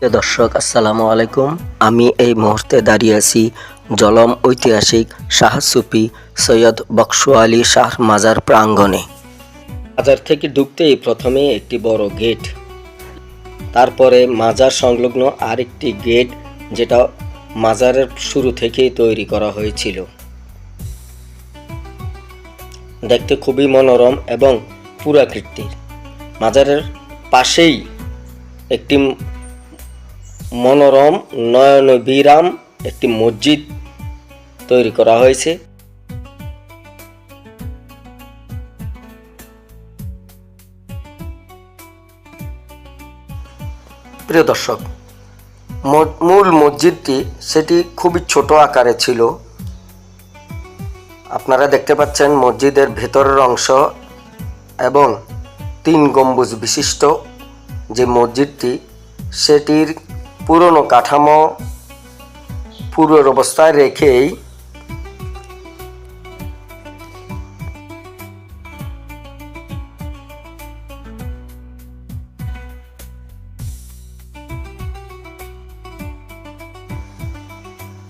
প্রিয় দর্শক, আসসালামু আলাইকুম। আমি এই মুহূর্তে দাঁড়িয়ে আছি জলম ঐতিহাসিক শাহ সুফি সৈয়দ বখশ আলী শাহ মাজার প্রাঙ্গণে। মাজার থেকে ঢুকতেই প্রথমে একটি বড় গেট, তারপরে মাজার সংলগ্ন আরেকটি গেট, যেটা মাজারের শুরু থেকেই তৈরি করা হয়েছিল। দেখতে খুবই মনোরম এবং পুরাকীর্তির। মাজারের পাশেই একটি মনোরম নয়নবিরাম একটি মসজিদ তৈরি করা হয়েছে। প্রিয় দর্শক, মূল মসজিদটি সেটি খুবই ছোট আকারে ছিল। আপনারা দেখতে পাচ্ছেন মসজিদের ভেতরের অংশ এবং 3 গম্বুজ বিশিষ্ট যে মসজিদটি, সেটির পুরনো কাঠামো পূর্বের অবস্থায় রেখেই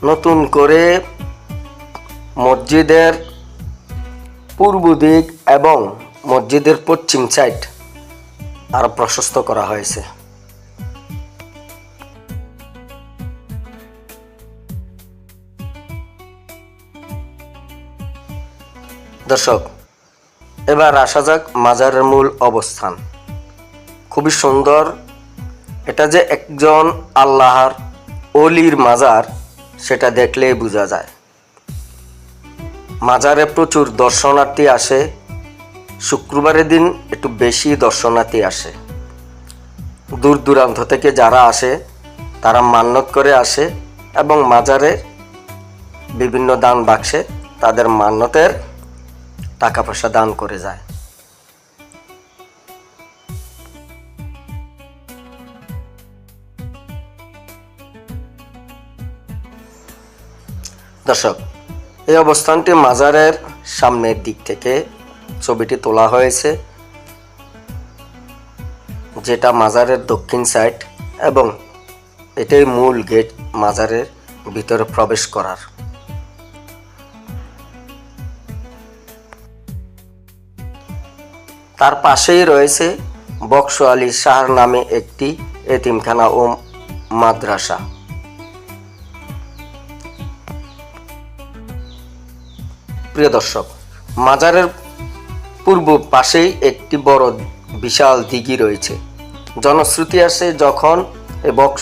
নতুন করে মসজিদের পূর্ব দিক এবং মসজিদের পশ্চিম সাইড আরো প্রশস্ত করা হয়েছে। দর্শক, এবার আসা যাক মাজারের মূল অবস্থান। খুবই সুন্দর। এটা যে একজন আল্লাহর ওলির মাজার সেটা দেখলেই বোঝা যায়। মাজারে প্রচুর দর্শনার্থী আসে। শুক্রবারের দিন একটু বেশি দর্শনার্থী আসে। দূর দূরান্ত থেকে যারা আসে তারা মান্যত করে আসে এবং মাজারে বিভিন্ন দান বাক্সে তাদের মান্যতের টাকা পয়সা দান করে যায়। দর্শক, এই অবস্থানটি মাজারের সামনের দিক থেকে ছবিটি তোলা হয়েছে, যেটা মাজারের দক্ষিণ সাইড এবং এটাই মূল গেট মাজারের ভিতরে প্রবেশ করার। তার পাশেই রয়েছে বখশ আলী শাহ নামে একটি এতিমখানা ও মাদ্রাসা। প্রিয় দর্শক, মাজারের পূর্ব পাশেই একটি বড় বিশাল দিঘি রয়েছে। জনশ্রুতি আছে যখন এই বখশ